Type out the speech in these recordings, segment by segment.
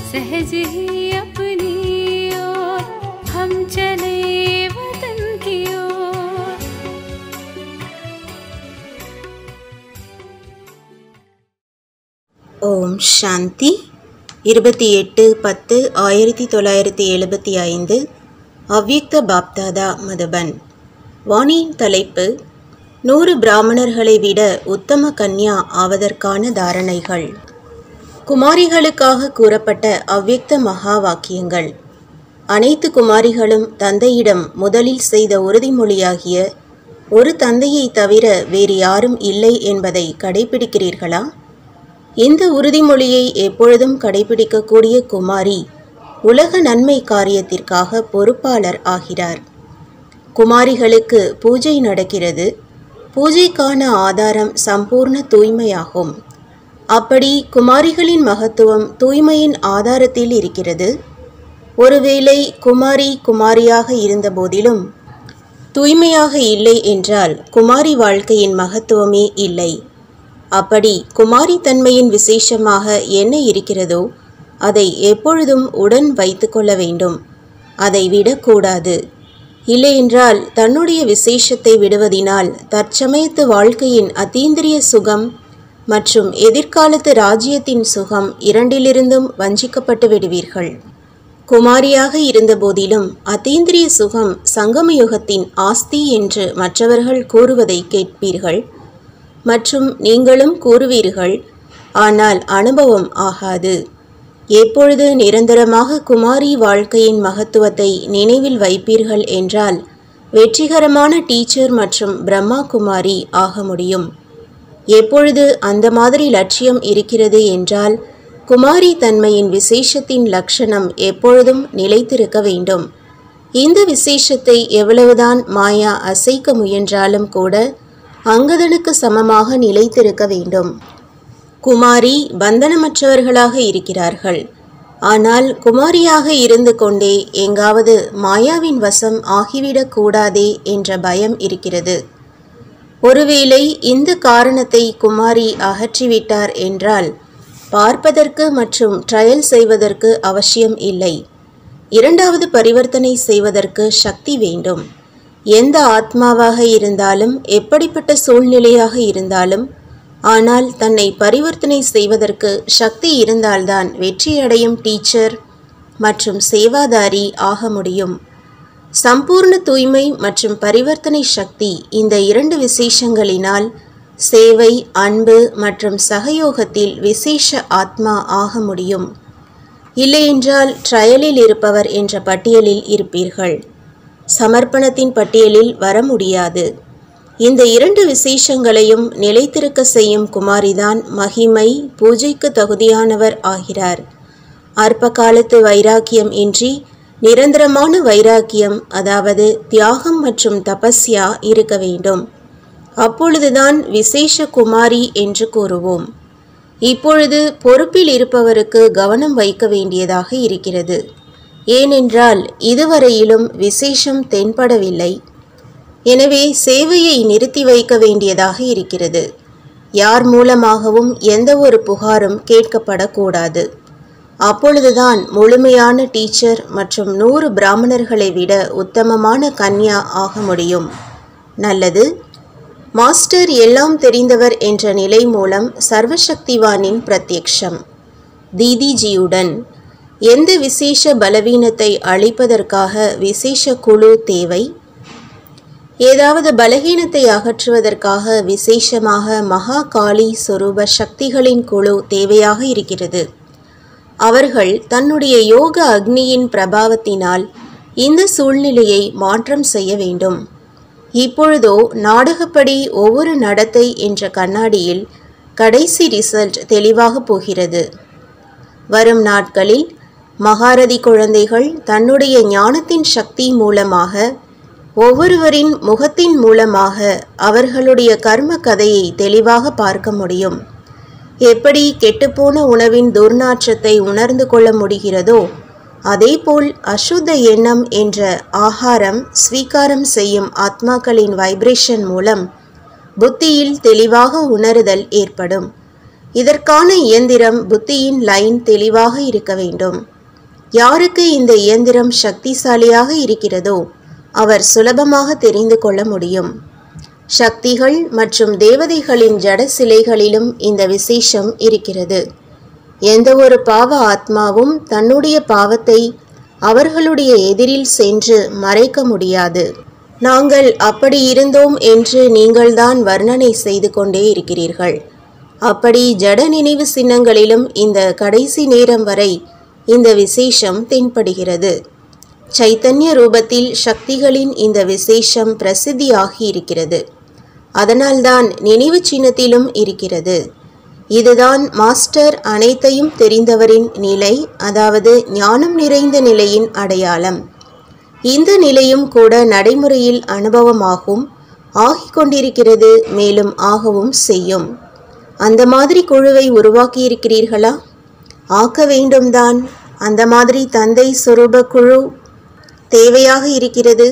सहज ही अपनी ओर हम चले वतन की ओर। ஓம் சாந்தி 28/10/1975 அவ்யக்த பாப்தாதா மதுபன். வாணியின் தலைப்பு 100 பிராமணர்களை விட உத்தம கன்யா ஆவதற்கான தாரணைகள். குமாரிகளுக்காக கூறப்பட்ட அவ்யக்த மகா வாக்கியங்கள். அனைத்து குமாரிகளும் தந்தையிடம் முதலில் செய்த உறுதிமொழியாகிய ஒரு தந்தையை தவிர வேறு யாரும் இல்லை என்பதை கடைபிடிக்கிறீர்களா? இந்த உறுதிமொழியை எப்பொழுதும் கடைபிடிக்கக்கூடிய குமாரி உலக நன்மை காரியத்திற்காக பொறுப்பாளர் ஆகிறார். குமாரிகளுக்கு பூஜை நடக்கிறது. பூஜைக்கான ஆதாரம் சம்பூர்ண தூய்மையாகும். அப்படி குமாரிகளின் மகத்துவம் தூய்மையின் ஆதாரத்தில் இருக்கிறது. ஒருவேளை குமாரியாக இருந்த போதிலும் தூய்மையாக இல்லை என்றால் குமாரி வாழ்க்கையின் மகத்துவமே இல்லை. அப்படி குமாரி தன்மையின் விசேஷமாக என்ன இருக்கிறதோ அதை எப்பொழுதும் உடன் வைத்து கொள்ள வேண்டும். அதை விடக்கூடாது. இல்லையென்றால் தன்னுடைய விசேஷத்தை விடுவதினால் தற்சமயத்து வாழ்க்கையின் அதீந்திரிய சுகம் மற்றும் எதிர்காலத்து ராஜ்யத்தின் சுகம் இரண்டிலிருந்தும் வஞ்சிக்கப்பட்டு விடுவீர்கள். குமாரியாக இருந்த போதிலும் அதீந்திரிய சுகம் சங்கமயுகத்தின் ஆஸ்தி என்று மற்றவர்கள் கூறுவதை கேட்பீர்கள் மற்றும் நீங்களும் கூறுவீர்கள். ஆனால் அனுபவம் ஆகாது. எப்பொழுது நிரந்தரமாக குமாரி வாழ்க்கையின் மகத்துவத்தை நினைவில் வைப்பீர்கள் என்றால் வெற்றிகரமான டீச்சர் மற்றும் பிரம்மா குமாரி ஆக முடியும். எப்பொழுது அந்த மாதிரி லட்சியம் இருக்கிறது என்றால் குமாரி தன்மையின் விசேஷத்தின் லட்சணம் எப்பொழுதும் நிலைத்திருக்க வேண்டும். இந்த விசேஷத்தை எவ்வளவுதான் மாயா அசைக்க முயன்றாலும் கூட அங்கதனுக்கு சமமாக நிலைத்திருக்க வேண்டும். குமாரி பந்தனமற்றவர்களாக இருக்கிறார்கள். ஆனால் குமாரியாக இருந்து கொண்டே எங்காவது மாயாவின் வசம் ஆகிவிடக் கூடாதே என்ற பயம் இருக்கிறது. ஒருவேளை இந்த காரணத்தை குமாரி அகற்றிவிட்டார் என்றால் பார்ப்பதற்கு மற்றும் ட்ரையல் செய்வதற்கு அவசியம் இல்லை. இரண்டாவது பரிவர்த்தனை செய்வதற்கு சக்தி வேண்டும். எந்த ஆத்மாவாக இருந்தாலும் எப்படிப்பட்ட சூழ்நிலையாக இருந்தாலும் ஆனால் தன்னை பரிவர்த்தனை செய்வதற்கு சக்தி இருந்தால்தான் வெற்றியடையும் டீச்சர் மற்றும் சேவாதாரி ஆக முடியும். சம்பூர்ண தூய்மை மற்றும் பரிவர்த்தனை சக்தி இந்த இரண்டு விசேஷங்களினால் சேவை, அன்பு மற்றும் சகயோகத்தில் விசேஷ ஆத்மா ஆக முடியும். இல்லையென்றால் ட்ரையலில் இருப்பவர் என்ற பட்டியலில் இருப்பீர்கள். சமர்ப்பணத்தின் பட்டியலில் வர முடியாது. இந்த இரண்டு விசேஷங்களையும் நிலைத்திருக்க செய்யும் குமாரிதான் மகிமை பூஜைக்கு தகுதியானவர் ஆகிறார். அற்ப காலத்து வைராக்கியம் இன்றி நிரந்தரமான வைராக்கியம், அதாவது தியாகம் மற்றும் தபஸ்யா இருக்க வேண்டும். அப்பொழுதுதான் விசேஷ குமாரி என்று கூறுவோம். இப்பொழுது பொறுப்பில் இருப்பவருக்கு கவனம் வைக்க வேண்டியதாக இருக்கிறது. ஏனென்றால் இதுவரையிலும் விசேஷம் தென்படவில்லை. எனவே சேவையை நிறுத்தி வைக்க வேண்டியதாக இருக்கிறது. யார் மூலமாகவும் எந்த ஒரு புகாரும் கேட்கப்படக்கூடாது. அப்பொழுதுதான் முழுமையான டீச்சர் மற்றும் 100 பிராமணர்களை விட உத்தமமான கன்யா ஆக முடியும். நல்லது. மாஸ்டர் எல்லாம் தெரிந்தவர் என்ற நிலை மூலம் சர்வசக்திவானின் பிரத்யக்ஷம். தீதிஜியுடன் எந்த விசேஷ பலவீனத்தை அழிப்பதற்காக விசேஷ குழு தேவை? ஏதாவது பலகீனத்தை அகற்றுவதற்காக விசேஷமாக மகா காளி சொரூப சக்திகளின் குழு தேவையாக இருக்கிறது. அவர்கள் தன்னுடைய யோக அக்னியின் பிரபாவத்தினால் இந்த சூழ்நிலையை மாற்றம் செய்ய வேண்டும். இப்பொழுதோ நாடகப்படி ஒவ்வொரு நடத்தை என்ற கண்ணாடியில் கடைசி ரிசல்ட் தெளிவாக போகிறது. வரும் நாட்களில் மகாரதி குழந்தைகள் தன்னுடைய ஞானத்தின் சக்தி மூலமாக ஒவ்வொருவரின் முகத்தின் மூலமாக அவர்களுடைய கர்ம கதையை தெளிவாக பார்க்க முடியும். எப்படி கெட்டுப்போன உணவின் துர்நாற்றத்தை உணர்ந்து கொள்ள முடிகிறதோ அதேபோல் அசுத்த எண்ணம் என்ற ஆகாரம் ஸ்வீகாரம் செய்யும் ஆத்மாக்களின் வைப்ரேஷன் மூலம் புத்தியில் தெளிவாக உணருதல் ஏற்படும். இதற்கான இயந்திரம் புத்தியின் லைன் தெளிவாக இருக்க வேண்டும். யாருக்கு இந்த இயந்திரம் சக்திசாலியாக இருக்கிறதோ அவர் சுலபமாக தெரிந்து கொள்ள முடியும். சக்திகள் மற்றும் தேவதைகளின் ஜட சிலைகளிலும் இந்த விசேஷம் இருக்கிறது. எந்த ஒரு பாவ ஆத்மாவும் தன்னுடைய பாவத்தை அவர்களுடைய எதிரில் சென்று மறைக்க முடியாது. நாங்கள் அப்படி இருந்தோம் என்று நீங்கள்தான் வர்ணனை செய்து கொண்டே இருக்கிறீர்கள். அப்படி ஜட நினைவு சின்னங்களிலும் இந்த கடைசி நேரம் வரை இந்த விசேஷம் தென்படுகிறது. சைத்தன்ய ரூபத்தில் சக்திகளின் இந்த விசேஷம் பிரசித்தியாகி இருக்கிறது. அதனால்தான் நினைவு சின்னத்திலும் இருக்கிறது. இதுதான் மாஸ்டர் அனைத்தையும் தெரிந்தவரின் நிலை, அதாவது ஞானம் நிறைந்த நிலையின் அடையாளம். இந்த நிலையும் கூட நடைமுறையில் அனுபவமாகும் ஆகிக்கொண்டிருக்கிறது, மேலும் ஆகவும் செய்யும். அந்த மாதிரி குழுவை உருவாக்கியிருக்கிறீர்களா? ஆக்க வேண்டும்தான். அந்த மாதிரி தந்தை சொரூப குழு தேவையாக இருக்கிறது.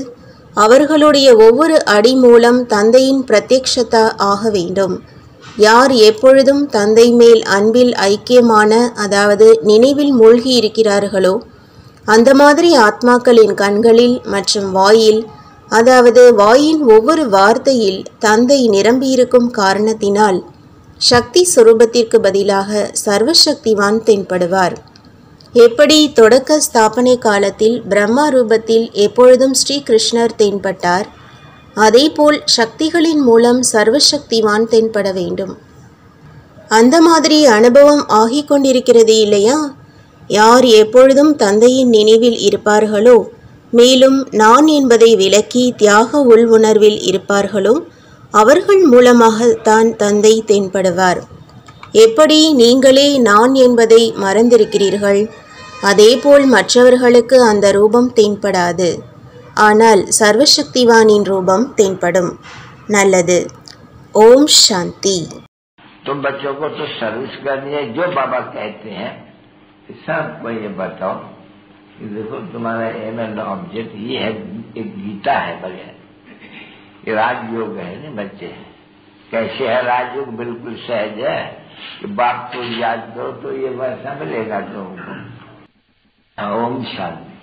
அவர்களுடைய ஒவ்வொரு அடி மூலம் தந்தையின் பிரத்யக்ஷதா ஆக வேண்டும். யார் எப்பொழுதும் தந்தை மேல் அன்பில் ஐக்கியமான, அதாவது நினைவில் மூழ்கி இருக்கிறார்களோ அந்த மாதிரி ஆத்மாக்களின் கண்களில் மற்றும் வாயில், அதாவது வாயின் ஒவ்வொரு வார்த்தையில் தந்தை நிரம்பியிருக்கும் காரணத்தினால் சக்தி சொரூபத்திற்கு பதிலாக சர்வசக்திவான் தென்படுவார். எப்படி தொடக்க ஸ்தாபனை காலத்தில் பிரம்மா ரூபத்தில் எப்பொழுதும் ஸ்ரீ கிருஷ்ணர் தென்பட்டார், அதேபோல் சக்திகளின் மூலம் சர்வசக்திவான் தென்பட வேண்டும். அந்த மாதிரி அனுபவம் ஆகிக் கொண்டிருக்கிறது இல்லையா? யார் எப்பொழுதும் தந்தையின் நினைவில் இருப்பார்களோ, மேலும் நான் என்பதை விலக்கி தியாக உள் உணர்வில் இருப்பார்களோ அவர்கள் மூலமாகத்தான் தந்தை தென்படுவார். எப்படி நீங்களே நான் என்பதை மறந்திருக்கிறீர்கள், அதேபோல் மற்றவர்களுக்கு அந்த ரூபம் தென்படாது. ஆனால் சர்வசக்திவானின் ரூபம் தென்படும். நல்லது. ஓம் சாந்தி. तुम बच्चों को तो सर्विस करनी है, जो बाबा कहते हैं सबको ये बताओ कि देखो तुम्हारा एम एंड ऑब्जेक्ट ये है, एक गीता है बढ़िया, ये राजयोग है ना बच्चे। कैसे है राजयोग? बिल्कुल सहज है कि बाप को याद करो तो ये वैसा मिलेगा तुमको। ओम शांति।